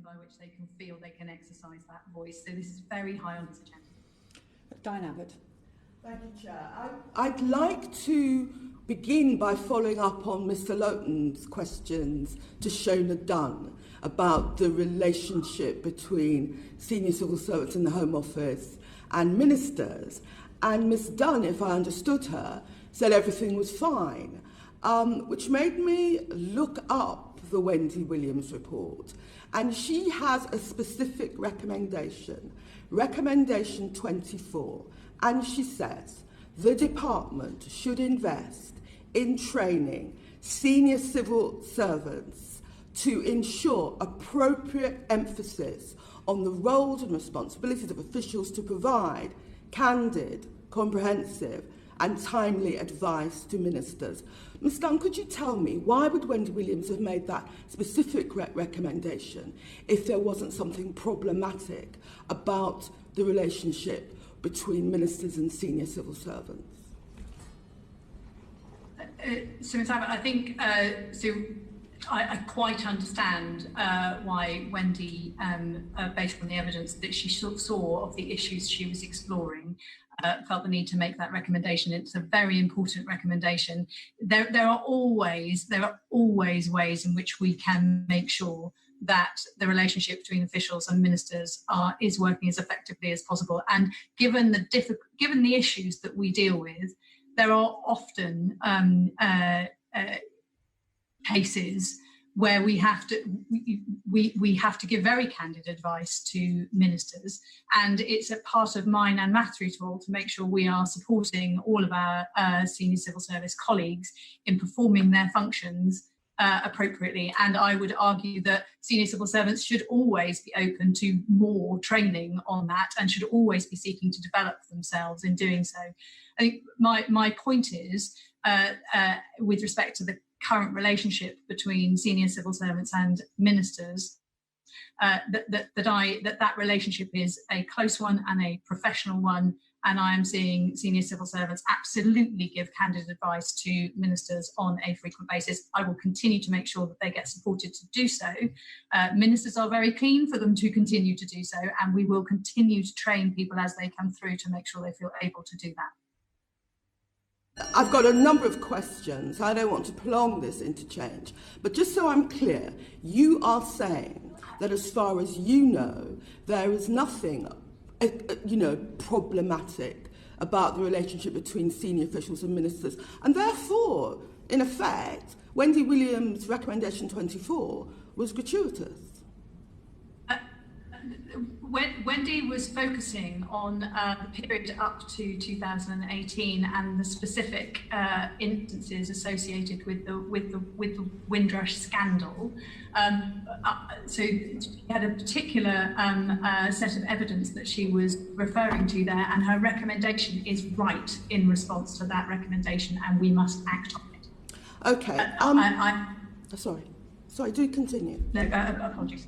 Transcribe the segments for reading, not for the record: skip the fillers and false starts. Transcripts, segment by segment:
by which they can feel they can exercise that voice. So this is very high on his agenda. Diane Abbott. Thank you, Chair. I'd like to begin by following up on Mr. Loughton's questions to Shona Dunn about the relationship between senior civil servants in the Home Office and ministers. And Ms. Dunn, if I understood her, said everything was fine, which made me look up the Wendy Williams report. And she has a specific recommendation, recommendation 24, and she says the department should invest in training senior civil servants to ensure appropriate emphasis on the roles and responsibilities of officials to provide candid, comprehensive and timely advice to ministers. Ms. Dunn, could you tell me why would Wendy Williams have made that specific recommendation if there wasn't something problematic about the relationship between ministers and senior civil servants? So, Ms. Abbott, I think I quite understand why Wendy, based on the evidence that she saw of the issues she was exploring, felt the need to make that recommendation. It's a very important recommendation. There are always ways in which we can make sure that the relationship between officials and ministers is working as effectively as possible. And given the issues that we deal with, there are often cases where we have to give very candid advice to ministers, and it's a part of mine and Matthew's role to make sure we are supporting all of our senior civil service colleagues in performing their functions appropriately. And I would argue that senior civil servants should always be open to more training on that and should always be seeking to develop themselves in doing so. I think my point is, with respect to the current relationship between senior civil servants and ministers, that relationship is a close one and a professional one, and I am seeing senior civil servants absolutely give candid advice to ministers on a frequent basis. I will continue to make sure that they get supported to do so. Ministers are very keen for them to continue to do so, and we will continue to train people as they come through to make sure they feel able to do that. I've got a number of questions. I don't want to prolong this interchange, but just so I'm clear, you are saying that as far as you know, there is nothing problematic about the relationship between senior officials and ministers, and therefore, in effect, Wendy Williams' recommendation 24 was gratuitous. Wendy was focusing on the period up to 2018 and the specific instances associated with the Windrush scandal. So she had a particular set of evidence that she was referring to there, and her recommendation is right in response to that recommendation, and we must act on it. Okay. Sorry. Do continue. No, apologies.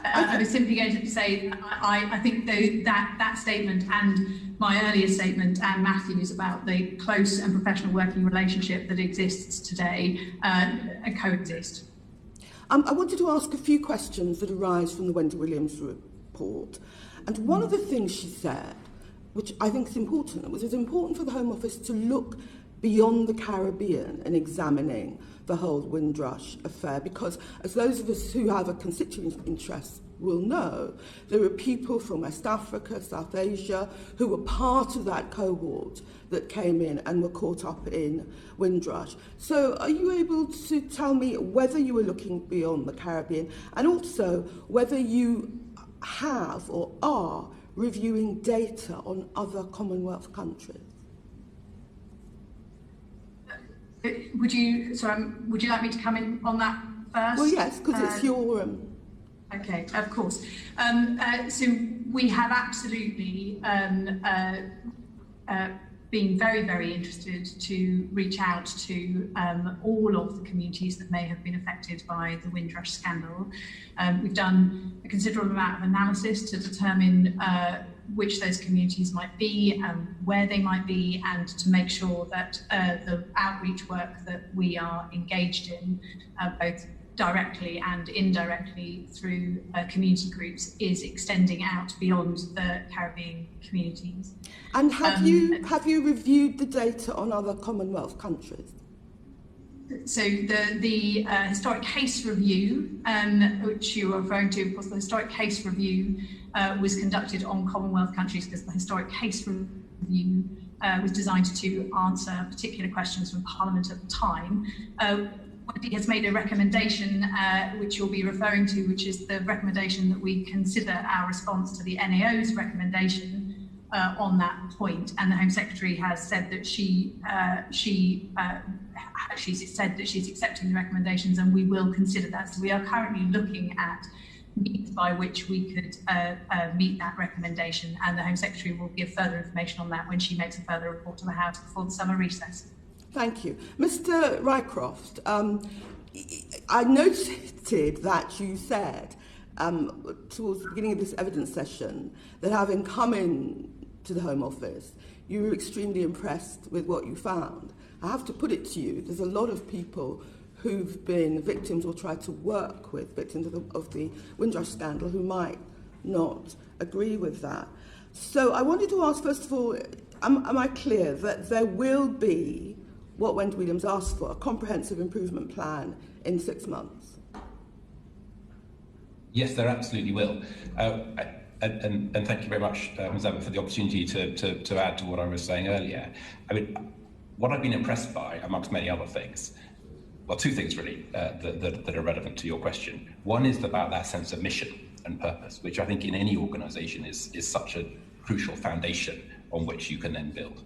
I was simply going to say, I think that statement and my earlier statement and Matthew's about the close and professional working relationship that exists today coexist. I wanted to ask a few questions that arise from the Wendy Williams report. And one of the things she said, which I think is important, was it's important for the Home Office to look beyond the Caribbean in examining the whole Windrush affair, because as those of us who have a constituent interest will know, there were people from West Africa, South Asia, who were part of that cohort that came in and were caught up in Windrush. So are you able to tell me whether you were looking beyond the Caribbean, and also whether you have or are reviewing data on other Commonwealth countries? Would you like me to come in on that first? Well, yes, because it's your... Okay, of course. So we have absolutely been very, very interested to reach out to all of the communities that may have been affected by the Windrush scandal. We've done a considerable amount of analysis to determine which those communities might be, where they might be, and to make sure that the outreach work that we are engaged in, both directly and indirectly through community groups is extending out beyond the Caribbean communities. And have you reviewed the data on other Commonwealth countries? So the historic case review, which you are referring to, of course, the historic case review was conducted on Commonwealth countries because the historic case review was designed to answer particular questions from Parliament at the time. Wendy has made a recommendation, which you'll be referring to, which is the recommendation that we consider our response to the NAO's recommendation on that point. And the Home Secretary has said that she's said that she's accepting the recommendations, and we will consider that. So we are currently looking at means by which we could meet that recommendation, and the Home Secretary will give further information on that when she makes a further report to the House before the summer recess. Thank you. Mr. Rycroft, I noted that you said towards the beginning of this evidence session that having come in to the Home Office, you were extremely impressed with what you found. I have to put it to you, there's a lot of people who've been victims or tried to work with victims of the Windrush scandal who might not agree with that. So I wanted to ask, first of all, am I clear that there will be what Wendy Williams asked for, a comprehensive improvement plan in 6 months? Yes, there absolutely will. And thank you very much, Ms. Abbott, for the opportunity to add to what I was saying earlier. I mean, what I've been impressed by, amongst many other things, well, two things really that are relevant to your question. One is about that sense of mission and purpose, which I think in any organisation is such a crucial foundation on which you can then build.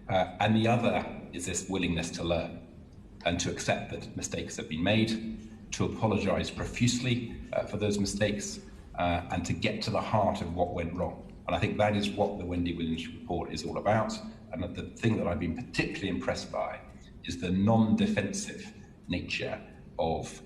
And the other is this willingness to learn and to accept that mistakes have been made, to apologise profusely for those mistakes, and to get to the heart of what went wrong. And I think that is what the Wendy Williams report is all about. And the thing that I've been particularly impressed by is the non-defensive nature of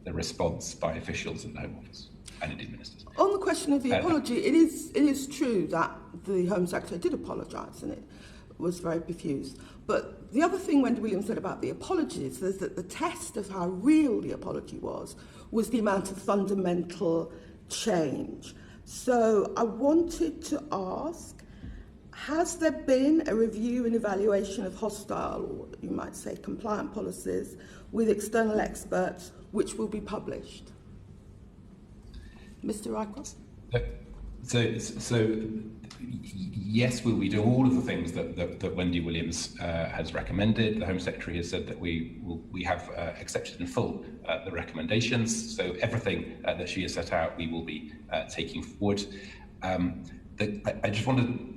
the response by officials in the Home Office and indeed ministers. On the question of the apology, it is true that the Home Secretary did apologise, and it was very profuse. But the other thing Wendy Williams said about the apologies is that the test of how real the apology was the amount of fundamental change. So I wanted to ask, has there been a review and evaluation of hostile, or you might say compliant policies with external experts, which will be published? Mr. Rycroft? So yes, we'll be doing all of the things that Wendy Williams has recommended. The Home Secretary has said that we have accepted in full the recommendations. So everything that she has set out, we will be taking forward. I just want to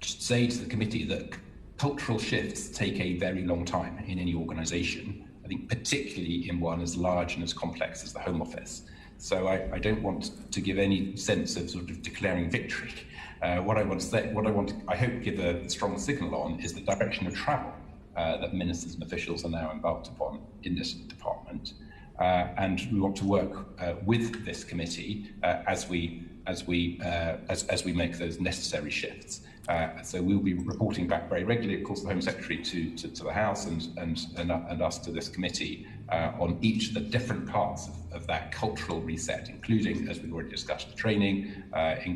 say to the committee that cultural shifts take a very long time in any organisation. I think particularly in one as large and as complex as the Home Office. So I don't want to give any sense of sort of declaring victory. What I want to I hope give a strong signal on is the direction of travel that ministers and officials are now embarked upon in this department, and we want to work with this committee as we make those necessary shifts. So we'll be reporting back very regularly, of course, the Home Secretary to the House and us to this committee on each of the different parts of that cultural reset, including, as we've already discussed, the training,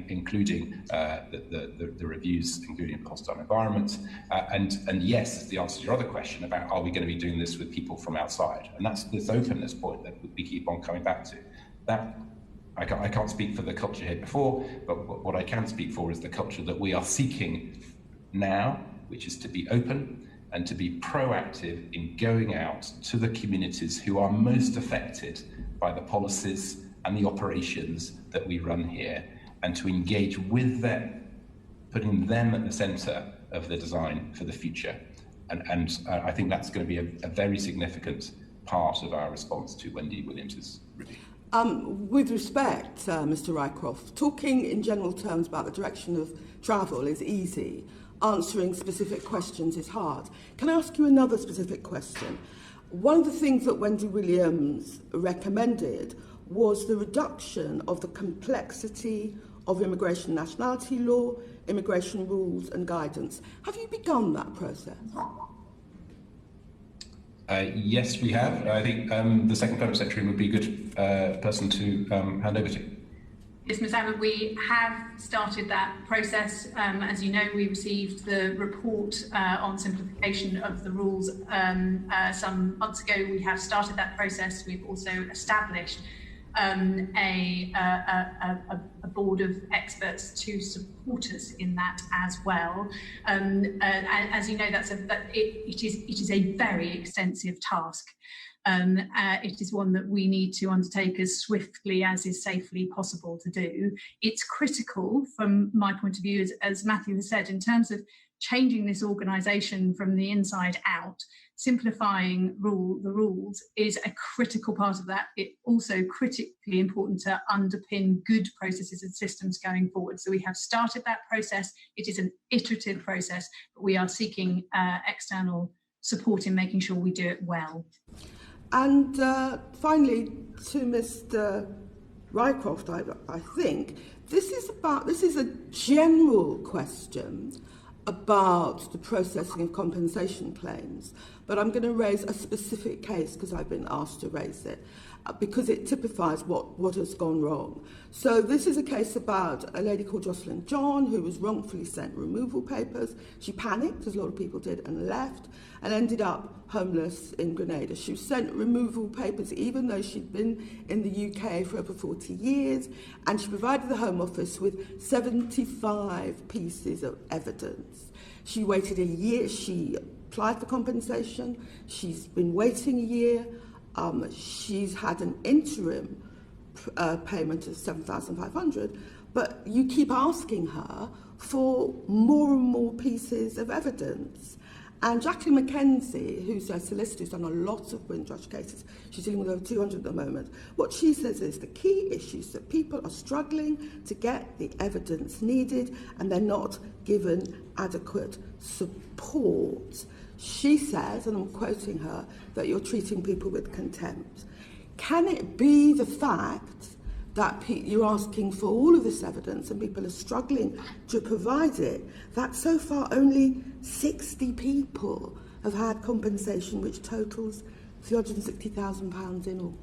including the reviews, including the hostile environment, and yes, the answer to your other question about are we going to be doing this with people from outside, and that's this openness point that we keep on coming back to. That I can't speak for the culture here before, but what I can speak for is the culture that we are seeking now, which is to be open and to be proactive in going out to the communities who are most affected by the policies and the operations that we run here, and to engage with them, putting them at the centre of the design for the future. And I think that's going to be a very significant part of our response to Wendy Williams's review. With respect, Mr. Rycroft, talking in general terms about the direction of travel is easy. Answering specific questions is hard. Can I ask you another specific question? One of the things that Wendy Williams recommended was the reduction of the complexity of immigration and nationality law, immigration rules and guidance. Have you begun that process? Yes, we have. I think the second Permanent Secretary would be a good person to hand over to. Yes, Ms. Abbott, we have started that process. As you know, we received the report on simplification of the rules some months ago. We have started that process. We've also established a board of experts to support us in that as well. As you know, it is a very extensive task. It is one that we need to undertake as swiftly as is safely possible to do. It's critical from my point of view, as Matthew has said, in terms of changing this organisation from the inside out. Simplifying the rules is a critical part of that. It's also critically important to underpin good processes and systems going forward. So we have started that process. It is an iterative process, but we are seeking external support in making sure we do it well. And finally, to Mr. Rycroft, I think this is a general question about the processing of compensation claims, but I'm going to raise a specific case because I've been asked to raise it, because it typifies what has gone wrong. So this is a case about a lady called Jocelyn John who was wrongfully sent removal papers. She panicked, as a lot of people did, and left, and ended up homeless in Grenada. She was sent removal papers even though she'd been in the UK for over 40 years, and she provided the Home Office with 75 pieces of evidence. She waited a year. She applied for compensation. She's been waiting a year. She's had an interim payment of $7,500, but you keep asking her for more and more pieces of evidence. And Jacqueline McKenzie, who's a solicitor who's done a lot of Windrush cases, she's dealing with over 200 at the moment, what she says is the key issue is that people are struggling to get the evidence needed and they're not given adequate support. She says, and I'm quoting her, that you're treating people with contempt. Can it be the fact that you're asking for all of this evidence and people are struggling to provide it, that so far only 60 people have had compensation, which totals £360,000 in all?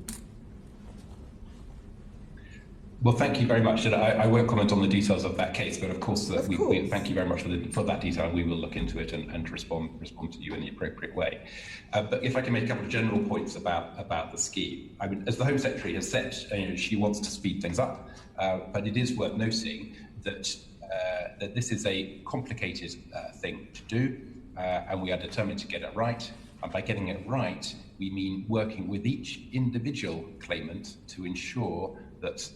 Well, thank you very much. And I won't comment on the details of that case, but of course, we thank you very much for that detail. We will look into it and respond to you in the appropriate way. But if I can make a couple of general points about the scheme. I mean, as the Home Secretary has said, she wants to speed things up, but it is worth noting that that this is a complicated thing to do, and we are determined to get it right. And by getting it right, we mean working with each individual claimant to ensure that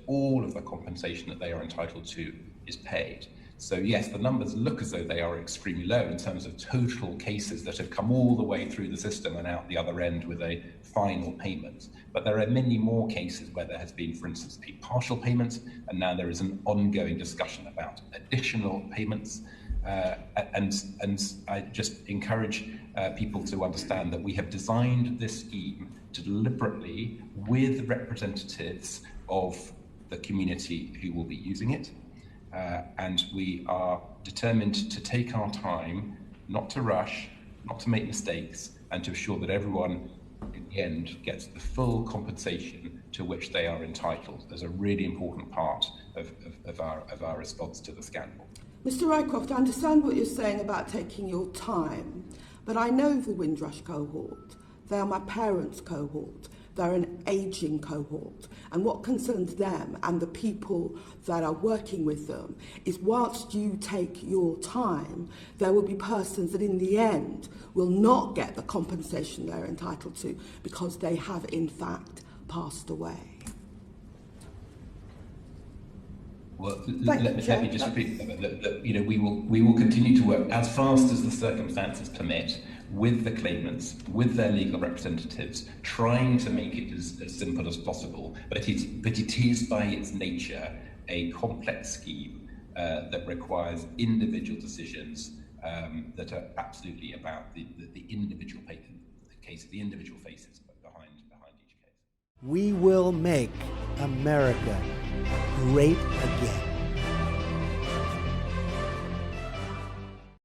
all of the compensation that they are entitled to is paid. So yes, the numbers look as though they are extremely low in terms of total cases that have come all the way through the system and out the other end with a final payment. But there are many more cases where there has been, for instance, a partial payment, and now there is an ongoing discussion about additional payments. And I just encourage people to understand that we have designed this scheme deliberately with representatives of the community who will be using it. And we are determined to take our time, not to rush, not to make mistakes, and to ensure that everyone in the end gets the full compensation to which they are entitled as a really important part of our response to the scandal. Mr. Rycroft, I understand what you're saying about taking your time, but I know the Windrush cohort. They are my parents' cohort. They're an ageing cohort. And what concerns them and the people that are working with them is whilst you take your time, there will be persons that in the end will not get the compensation they're entitled to because they have in fact passed away. Well, let me just repeat that we will continue to work as fast as the circumstances permit with the claimants, with their legal representatives, trying to make it as simple as possible. But it is by its nature a complex scheme that requires individual decisions that are absolutely about the individual case, the individual faces behind each case. We will make America great again.